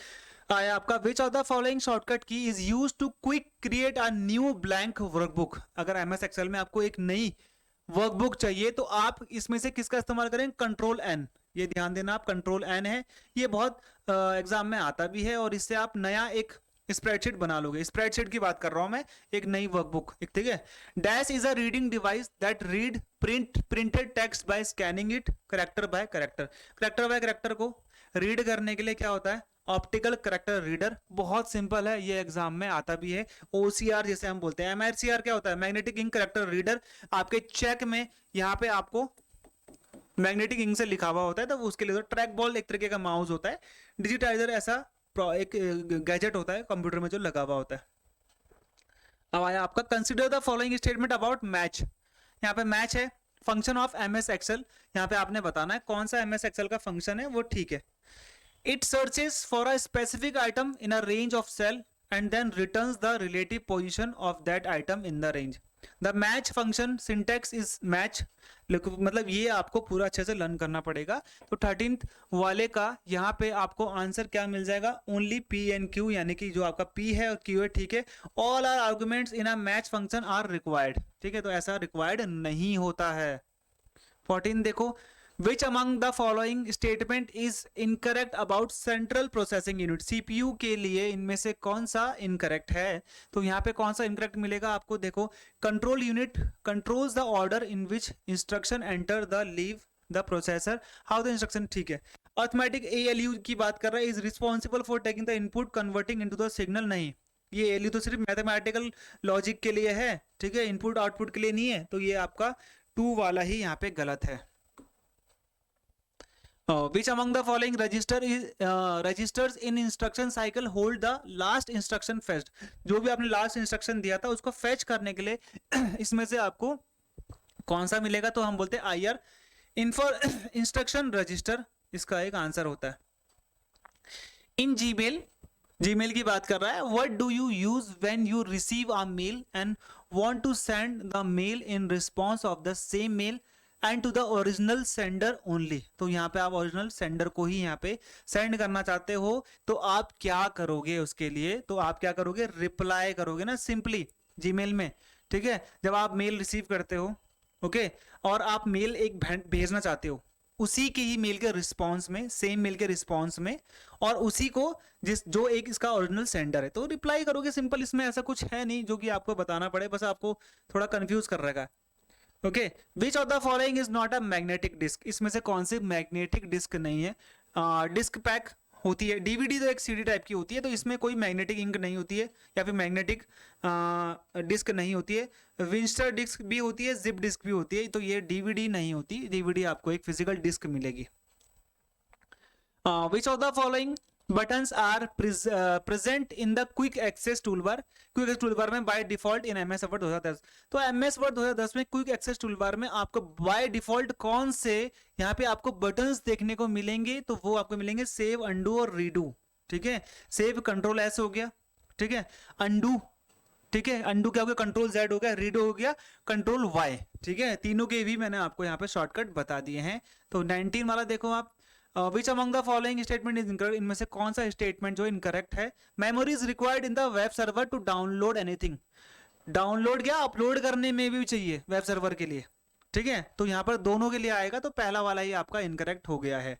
आया आपका which of the following shortcut key is use to quick create a new blank workbook, अगर एमएस एक्सेल में आपको एक नई वर्कबुक चाहिए तो आप इसमें से किसका इस्तेमाल करें, कंट्रोल एन, ये ध्यान देना आप, कंट्रोल एन है, ये बहुत एग्जाम में आता भी है, और इससे आप नया एक स्प्रेडशीट बना लोगे, स्प्रेडशीट की बात कर रहा हूं मैं, एक नई वर्कबुक, ठीक है। Dash is a reading device that read printed text by scanning it character by character, character by character को रीड करने के लिए क्या होता है, ऑप्टिकल करेक्टर रीडर, बहुत सिंपल है, ये एग्जाम में आता भी है। ओसीआर जिसे हम बोलते हैं, एमआरसीआर क्या होता है, मैग्नेटिक इंक करेक्टर रीडर, आपके चेक में यहाँ पे आपको मैग्नेटिक इंक से लिखा हुआ होता है, तो उसके लिए ट्रैक बॉल एक तरीके का माउस होता है, डिजिटाइजर ऐसा एक गैजेट होता है कंप्यूटर में जो लगा हुआ होता है। अब आया आपका consider the following statement about match, यहाँ पे मैच है फंक्शन ऑफ एमएस एक्सेल, यहाँ पे आपने बताना है कौन सा एमएस एक्सेल का फंक्शन है वो, ठीक है। It searches for a specific item in a range of cell and then returns the relative position of that item in the range. The match function syntax is match, मतलब ये आपको पूरा अच्छे से लर्न करना पड़ेगा। तो 13th वाले का यहाँ पे आपको आंसर क्या मिल जाएगा, ओनली P and Q, यानी कि जो आपका P है और Q है, ठीक है। All our arguments in a match function are required, ठीक है, तो ऐसा required नहीं होता है। 14 देखो, Which among the following statement is incorrect about central processing unit, CPU के लिए इनमें से कौन सा incorrect है, तो यहाँ पे कौन सा incorrect मिलेगा आपको, देखो, control unit controls the order in which instruction enter the leave the processor how the instruction, ठीक है। arithmetic ALU की बात कर रहा है, is responsible for taking the input converting into the signal, नहीं, ये ALU तो सिर्फ मैथमेटिकल लॉजिक के लिए है, ठीक है, इनपुट आउटपुट के लिए नहीं है, तो ये आपका 2 वाला ही यहाँ पे गलत है। Which among the following registers in instruction cycle hold the last instruction fetched, जो भी आपने लास्ट इंस्ट्रक्शन दिया था उसको फेच करने के लिए इसमें से आपको कौन सा मिलेगा, तो हम बोलते हैं IR इनफॉर इंस्ट्रक्शन रजिस्टर, इसका एक आंसर होता है। इन जीमेल की बात कर रहा है, what do you use when you receive a mail and want to send the mail in response of the same mail and to the original sender only, तो यहाँ पे आप ओरिजिनल सेंडर को ही यहाँ पे सेंड करना चाहते हो, तो आप क्या करोगे उसके लिए, तो आप क्या करोगे, रिप्लाई करोगे ना सिंपली जीमेल में, ठीक है। जब आप मेल रिसीव करते हो, ओके, और आप मेल एक भेजना चाहते हो उसी के ही मेल के रिस्पॉन्स में, सेम मेल के रिस्पॉन्स में, और उसी को जो एक इसका ओरिजिनल सेंडर है, तो रिप्लाई करोगे, सिंपल, इसमें ऐसा कुछ है नहीं जो कि आपको बताना पड़े, बस आपको थोड़ा कंफ्यूज कर रहेगा। Okay, which of the following is not a magnetic disk, इसमें से कौन सी मैग्नेटिक डिस्क नहीं है, डिस्क पैक होती है, डीवीडी तो एक सीडी टाइप की होती है, तो इसमें कोई मैग्नेटिक इंक नहीं होती है, या फिर मैग्नेटिक डिस्क नहीं होती है, विंस्टर डिस्क भी होती है, जिप डिस्क भी होती है, तो ये डीवीडी नहीं होती, डीवीडी आपको एक फिजिकल डिस्क मिलेगी। विच of the following buttons are present in the quick access toolbar में by default in MS Word 2010। तो MS Word 2010 में क्विक एक्सेस टूलबार में आपको by default कौन से यहाँ पे आपको बटन्स देखने को मिलेंगे, तो वो आपको मिलेंगे सेव, अंडू और रीडू। ठीक है, सेव कंट्रोल एस हो गया, ठीक है, अंडू, ठीक है, अंडू क्या हो गया, कंट्रोल जेड हो गया, रीडो हो गया, कंट्रोल वाई। ठीक है, तीनों के भी मैंने आपको यहाँ पे शॉर्टकट बता दिए हैं। तो 19 वाला देखो आप, which among the following statement is incorrect, इनमें से कौन सा स्टेटमेंट जो इनकरेक्ट है। Memory is required in the web server to download anything, download क्या अपलोड करने में भी चाहिए वेब सर्वर के लिए। ठीक है, तो यहाँ पर दोनों के लिए आएगा, तो पहला वाला ही आपका इनकरेक्ट हो गया है।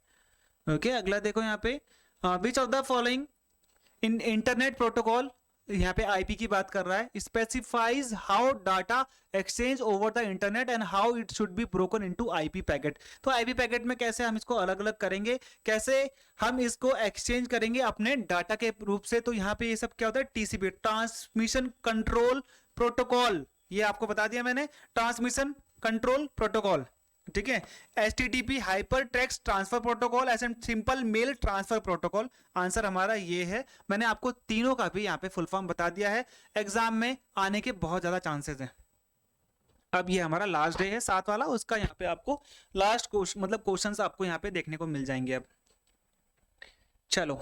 ओके, अगला देखो यहाँ पे, which of the following in internet protocol, यहाँ पे आईपी की बात कर रहा है, specifies how data exchange over the internet and how it should be broken into IP packet. तो आईपी पैकेट में कैसे हम इसको अलग अलग करेंगे, कैसे हम इसको एक्सचेंज करेंगे अपने डाटा के रूप से। तो यहाँ पे ये सब क्या होता है, टीसीपी, ट्रांसमिशन कंट्रोल प्रोटोकॉल, ये आपको बता दिया मैंने, ट्रांसमिशन कंट्रोल प्रोटोकॉल। ठीक है, HTTP hyper text transfer protocol, ऐसे simple mail transfer protocol. Answer हमारा ये है। मैंने आपको तीनों का भी यहाँ पे फुल फॉर्म बता दिया है, एग्जाम में आने के बहुत ज्यादा चांसेस हैं। अब ये हमारा लास्ट डे है 7 वाला, उसका यहाँ पे आपको लास्ट क्वेश्चन मतलब क्वेश्चंस आपको यहाँ पे देखने को मिल जाएंगे। अब चलो,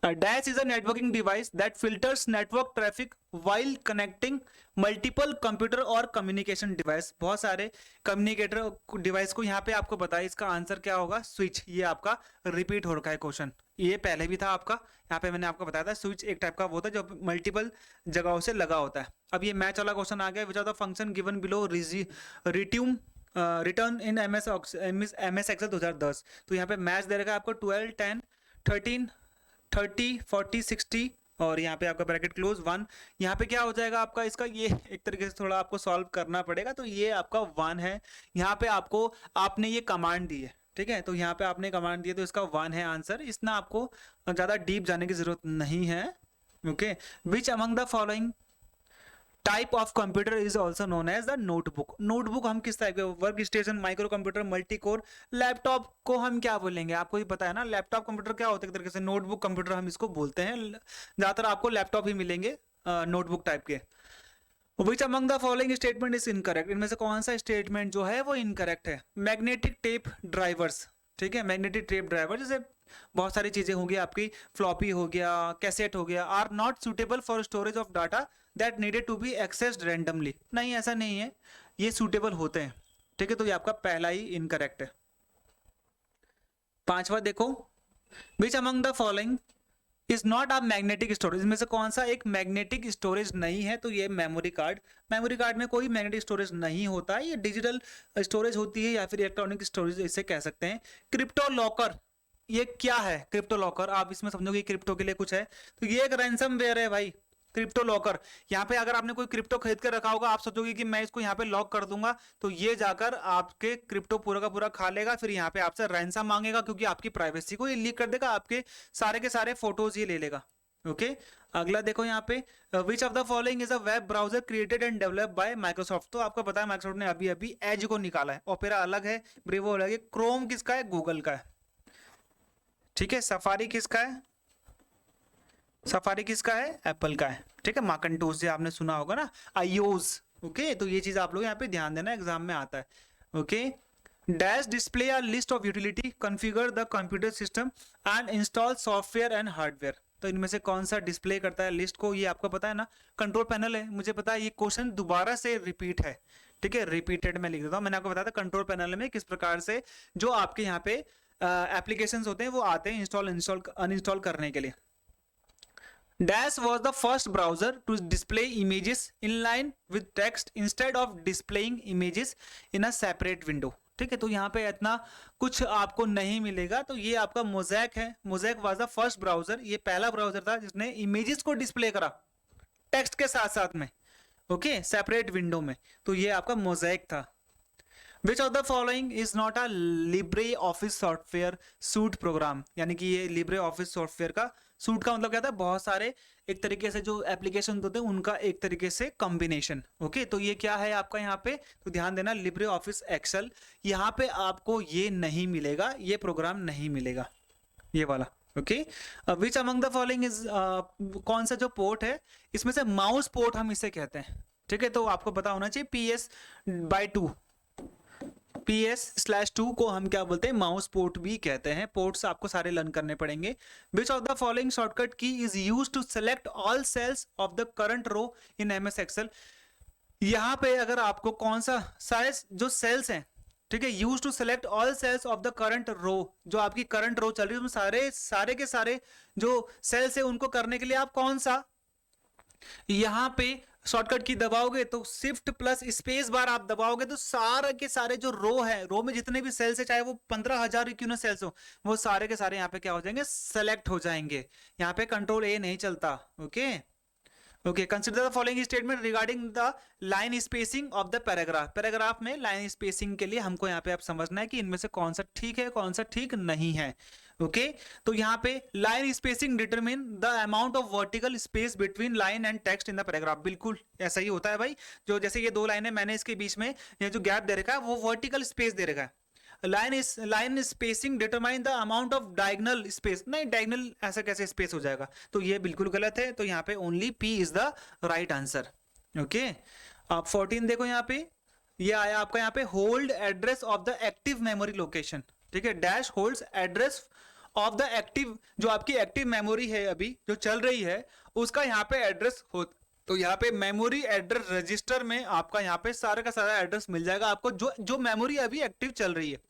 A DAS is a networking device that filters network traffic while connecting multiple computer और communication device। बहुत सारे कम्युनिकेटर डिवाइस को यहाँ पे आपको बताया, इसका आंसर क्या होगा, स्विच। ये आपका रिपीट हो रखा है क्वेश्चन, ये पहले भी था आपका, यहाँ पे मैंने आपको बताया था स्विच एक टाइप का वो होता है जो मल्टीपल जगहों से लगा होता है। अब ये मैच वाला क्वेश्चन आ गया, which are the function given below return return in MS Excel 2010। तो यहाँ पे मैच दे रखा है आपको 12, 10, 13, 30, 40, 60 और यहाँ पे आपका ब्रैकेट क्लोज 1। यहाँ पे क्या हो जाएगा आपका, इसका ये एक तरीके से थोड़ा आपको सॉल्व करना पड़ेगा। तो ये आपका 1 है, यहाँ पे आपको आपने ये कमांड दी है, ठीक है, तो यहाँ पे आपने कमांड दी है, तो इसका 1 है आंसर। इसमें आपको ज्यादा डीप जाने की जरूरत नहीं है। Okay, which among the following type of computer is also known as the notebook. Notebook हम किस टाइप के, work station, micro computer, multi core. Laptop को हम क्या बोलेंगे, आपको ही पता है ना, लैपटॉप कंप्यूटर क्या होता है एक तरीके से, नोटबुक कंप्यूटर हम इसको बोलते हैं। ज्यादातर आपको लैपटॉप ही मिलेंगे नोटबुक टाइप के। विच among the following statement is incorrect, इनमें से कौन सा स्टेटमेंट जो है वो इनकरेक्ट है। मैग्नेटिक टेप ड्राइवर्स, ठीक है, मैग्नेटिक टेप ड्राइवर जैसे बहुत सारी चीजें होंगी आपकी, फ्लॉपी हो गया, कैसेट हो गया, are not suitable for storage of data that needed to be accessed randomly. नहीं, ऐसा नहीं है, ये सूटेबल होते हैं। ठीक है, तो ये आपका पहला ही इनकरेक्ट है। 5वां देखो, which among the following is not a magnetic storage, इसमें से कौन सा एक मैग्नेटिक स्टोरेज नहीं है, तो ये मेमोरी कार्ड। मेमोरी कार्ड में कोई मैग्नेटिक स्टोरेज नहीं होता है, ये डिजिटल स्टोरेज होती है या फिर इलेक्ट्रॉनिक स्टोरेज इसे कह सकते हैं। क्रिप्टो लॉकर, ये क्या है क्रिप्टो लॉकर, आप इसमें समझोगे क्रिप्टो के लिए कुछ है, तो ये एक रैंसमवेयर है भाई, क्रिप्टो लॉकर। यहाँ पे अगर आपने कोई क्रिप्टो खरीद कर रखा होगा, आप सोचोगे कि मैं इसको यहाँ पे लॉक कर दूंगा, तो ये जाकर आपके क्रिप्टो पूरा का पूरा खा लेगा, फिर यहाँ पे आपसे रैंसम मांगेगा, क्योंकि आपकी प्राइवेसी को ये लीक कर देगा, आपके सारे के सारे फोटोज ये ले लेगा। ओके, अगला देखो यहाँ पे, which of the following is a web browser created and developed by Microsoft. तो आपको पता है माइक्रोसॉफ्ट ने अभी अभी एज को निकाला है, ओपेरा अलग है, ब्रेवो अलग है, क्रोम किसका है, गूगल का है। ठीक है, सफारी किसका है, सफारी किसका है, एप्पल का है। ठीक है, माकंटोस जो आपने सुना होगा ना, आईओस। ओके, तो ये चीज आप लोग यहाँ पे ध्यान देना, एग्जाम में आता है। Okay, dash display a list of utility, configure the computer system and install software and hardware. तो इनमें से कौन सा डिस्प्ले करता है लिस्ट को, ये आपको पता है ना, कंट्रोल पैनल है। मुझे पता है ये क्वेश्चन दोबारा से रिपीट है, ठीक है, रिपीटेड में लिख देता हूँ। मैंने आपको बताया था कंट्रोल पैनल में किस प्रकार से जो आपके यहाँ पे एप्लीकेशंस होते हैं वो आते हैं इंस्टॉल अनइंस्टॉल करने के लिए। Dash was the first browser to display images inline with text instead of displaying images in a separate window। ठीक है, तो यहाँ पे इतना कुछ आपको नहीं मिलेगा। तो ये आपका मोज़ैक है, mosaic was the first browser, ये पहला ब्राउजर था जिसने इमेजेस को डिस्प्ले करा टेक्स्ट के साथ साथ में, ओके, सेपरेट विंडो में। तो ये आपका मोज़ैक था। Which of the following is not a LibreOffice software suite program, यानी कि ये लिब्रे ऑफिस सॉफ्टवेयर का सूट का मतलब क्या था, बहुत सारे एक तरीके से जो एप्लीकेशन होते हैं उनका एक तरीके से कॉम्बिनेशन। ओके, तो ये क्या है आपका यहाँ पे, तो ध्यान देना, लिब्रे ऑफिस एक्सेल। यहाँ पे आपको ये नहीं मिलेगा, ये प्रोग्राम नहीं मिलेगा। ये वाला। Okay, which among the following is, कौन सा जो पोर्ट है इसमें से माउस पोर्ट हम इसे कहते हैं। ठीक है, तो आपको पता होना चाहिए PS/2, PS/2 को हम क्या बोलते हैं, माउस पोर्ट भी कहते हैं। पोर्ट्स आपको सारे लर्न करने पड़ेंगे। Which of the following shortcut key is used to select all cells of the current row in MS Excel। यहाँ पे अगर आपको कौन सा सारे जो सेल्स हैं, ठीक है, use to select all cells of the current row, जो आपकी करंट रो चल रही है उसमें सारे के सारे जो सेल्स है उनको करने के लिए आप कौन सा यहाँ पे शॉर्टकट की दबाओगे, तो शिफ्ट प्लस स्पेस बार आप दबाओगे तो सारे के सारे जो रो है, रो में जितने भी सेल्स है, चाहे वो 15,000 क्यों ना सेल्स हो, वो सारे के सारे यहाँ पे क्या हो जाएंगे, सेलेक्ट हो जाएंगे। यहाँ पे कंट्रोल A नहीं चलता। Okay okay, consider the following statement regarding the line spacing of the paragraph. Paragraph में लाइन स्पेसिंग के लिए हमको यहाँ पे आप समझना है कि इनमें से कौन सा ठीक है, कौन सा ठीक नहीं है। ओके, तो यहाँ पे line spacing determine the amount of vertical space between line and text in the paragraph. बिल्कुल ऐसा ही होता है भाई, जो जैसे ये दो लाइनें मैंने इसके बीच में ये जो गैप दे रखा है वो वर्टिकल स्पेस दे रखा है। Line spacing determine the amount of diagonal space, नहीं डायगोनल ऐसा कैसे स्पेस हो जाएगा, तो ये बिल्कुल गलत है। तो यहाँ पे only P is the right answer. Okay, आप 14 देखो, यहाँ पे ये आया आपका, यहाँ पे hold address of the active memory location. ठीक है, dash holds address of the active, जो आपकी एक्टिव मेमोरी है अभी जो चल रही है उसका यहाँ पे एड्रेस हो, तो यहाँ पे मेमोरी एड्रेस रजिस्टर में आपका यहाँ पे सारा का सारा एड्रेस मिल जाएगा आपको, जो मेमोरी अभी एक्टिव चल रही है।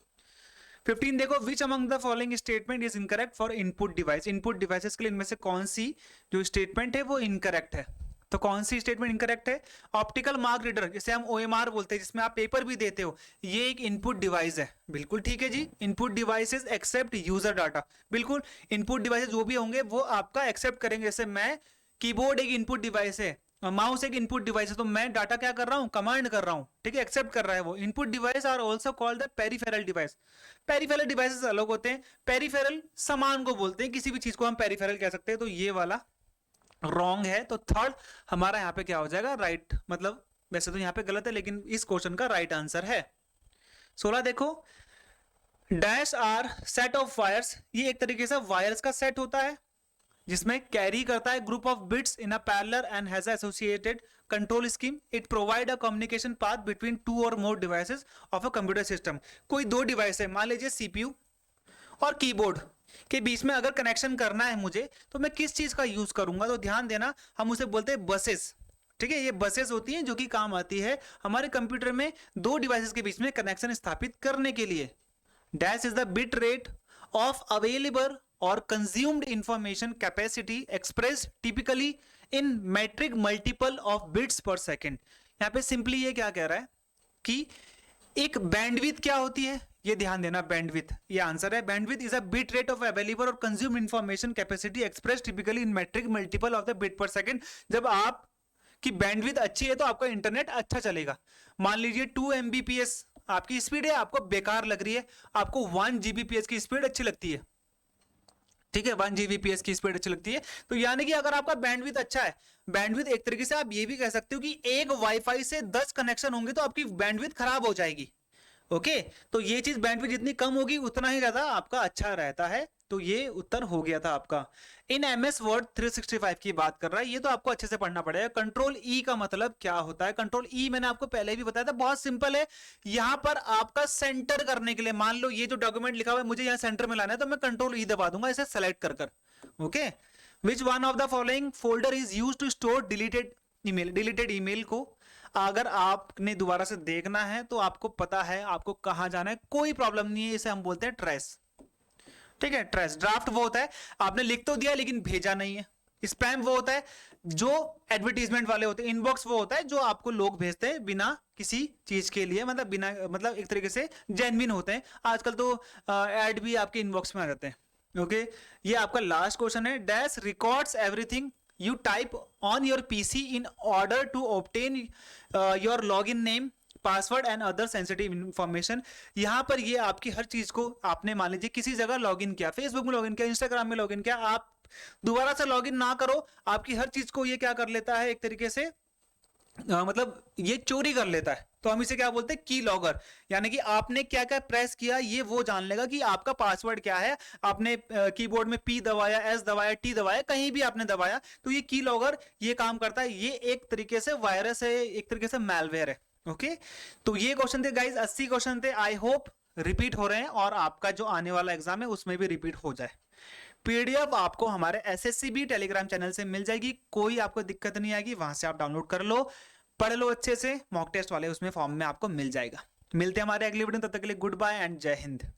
15 देखो, which among the following statement is incorrect for input device. Input devices के लिए इनमें से कौन सी जो स्टेटमेंट है वो इनकरेक्ट है, तो कौन सी स्टेटमेंट इनकरेक्ट है। ऑप्टिकल मार्क रीडर, जिसे हम OMR बोलते हैं, जिसमें आप पेपर भी देते हो, ये एक इनपुट डिवाइस है। बिल्कुल ठीक है जी, input devices accept user data. बिल्कुल, इनपुट डिवाइसेस जो भी होंगे वो आपका एक्सेप्ट करेंगे। जैसे मैं, कीबोर्ड एक इनपुट डिवाइस है, माउस एक इनपुट डिवाइस है, तो मैं डाटा क्या कर रहा हूं, कमांड कर रहा हूं, ठीक है, एक्सेप्ट कर रहा है वो। Input device are also called the peripheral device. Peripheral devices अलग होते हैं, पेरिफेरल सामान को बोलते हैं, किसी भी चीज को हम पेरिफेरल कह सकते हैं, तो ये वाला रॉन्ग है। तो थर्ड हमारा यहाँ पे क्या हो जाएगा, राइट, मतलब वैसे तो यहाँ पे गलत है लेकिन इस क्वेश्चन का राइट आंसर है। 16 देखो, dash are set of wires, ये एक तरीके से वायर्स का सेट होता है जिसमें कैरी करता है group of bits in a parallel and has associated control scheme. It provide a communication path between two or more devices of a computer system. कोई दो डिवाइस है, मान लीजिए CPU और कीबोर्ड के बीच में अगर कनेक्शन करना है मुझे, तो मैं किस चीज का यूज करूंगा, तो ध्यान देना, हम उसे बोलते हैं बसेस। ठीक है, ये बसेस होती हैं जो कि काम आती है हमारे कंप्यूटर में दो डिवाइसेस के बीच में कनेक्शन स्थापित करने के लिए। Dash is the bit rate of available or consumed information capacity express typically in metric multiple of bits per second. यहाँ पे सिंपली ये क्या कह रहा है कि एक बैंडविड्थ क्या होती है, ये ध्यान देना, बैंडविड्थ, ये आंसर है। Bandwidth is a bit rate of available or consumed information capacity express typically in metric multiple of the bit per second. जब आप की बैंडविड्थ अच्छी है तो आपका इंटरनेट अच्छा चलेगा। मान लीजिए 2 Mbps आपकी स्पीड है, आपको बेकार लग रही है, आपको 1 Gbps की स्पीड अच्छी लगती है। ठीक है, 1 Gbps की स्पीड अच्छी लगती है, तो यानी कि अगर आपका बैंडविड्थ अच्छा है, बैंडविड्थ एक तरीके से आप ये भी कह सकते हो कि एक वाईफाई से 10 कनेक्शन होंगे तो आपकी बैंडविड्थ खराब हो जाएगी। ओके, तो ये चीज बैंडविड्थ जितनी कम होगी उतना ही ज्यादा आपका अच्छा रहता है। तो ये उत्तर हो गया था आपका। इन MS वर्ड 365 की बात कर रहा है, ये तो आपको अच्छे से पढ़ना पड़ेगा। कंट्रोल E का मतलब क्या होता है। कंट्रोल E मैंने आपको पहले भी बताया था, बहुत सिंपल है। यहां पर आपका सेंटर करने के लिए, मान लो ये जो डॉक्यूमेंट लिखा हुआ है मुझे यहाँ सेंटर में लाना है, तो मैं कंट्रोल E दबा दूंगा इसे सेलेक्ट कर। Okay, which one of the following folder is use to store deleted email. Deleted email को अगर आपने दोबारा से देखना है तो आपको पता है आपको कहां जाना है, कोई प्रॉब्लम नहीं है, इसे हम बोलते हैं ट्रेस। ठीक है, ट्रेस। ड्राफ्ट वो होता है आपने लिख तो दिया लेकिन भेजा नहीं है। स्पैम वो होता है जो एडवर्टीजमेंट वाले होते हैं। इनबॉक्स वो होता है जो आपको लोग भेजते हैं बिना किसी चीज के लिए, मतलब बिना, मतलब एक तरीके से जेन्युइन होते हैं। आजकल तो ऐड भी आपके इनबॉक्स में आ जाते हैं। ओके, ये आपका लास्ट क्वेश्चन है। Dash records everything you type on your PC in order to obtain your login name, password and other sensitive information। यहां पर ये आपकी हर चीज को, आपने मान लीजिए किसी जगह लॉगिन किया, फेसबुक में लॉगिन किया, इंस्टाग्राम में लॉगिन किया, आप दोबारा से लॉगिन ना करो, आपकी हर चीज को ये क्या कर लेता है, एक तरीके से मतलब ये चोरी कर लेता है, तो हम इसे क्या बोलते हैं, की लॉगर। यानी कि आपने क्या क्या प्रेस किया ये वो जान लेगा कि आपका पासवर्ड क्या है। आपने कीबोर्ड में पी दबाया, एस दबाया, टी दबाया, कहीं भी आपने दबाया, तो ये की लॉगर ये काम करता है। ये एक तरीके से वायरस है, एक तरीके से मैलवेयर है। ओके, तो ये क्वेश्चन थे गाइज, 80 क्वेश्चन थे। आई होप रिपीट हो रहे हैं और आपका जो आने वाला एग्जाम है उसमें भी रिपीट हो जाए। पीडीएफ आपको हमारे एसएससीबी टेलीग्राम चैनल से मिल जाएगी, कोई आपको दिक्कत नहीं आएगी, वहां से आप डाउनलोड कर लो, पढ़ लो अच्छे से। मॉक टेस्ट वाले उसमें फॉर्म में आपको मिल जाएगा। मिलते हैं हमारे अगली वीडियो में, तब तक के लिए गुड बाय एंड जय हिंद।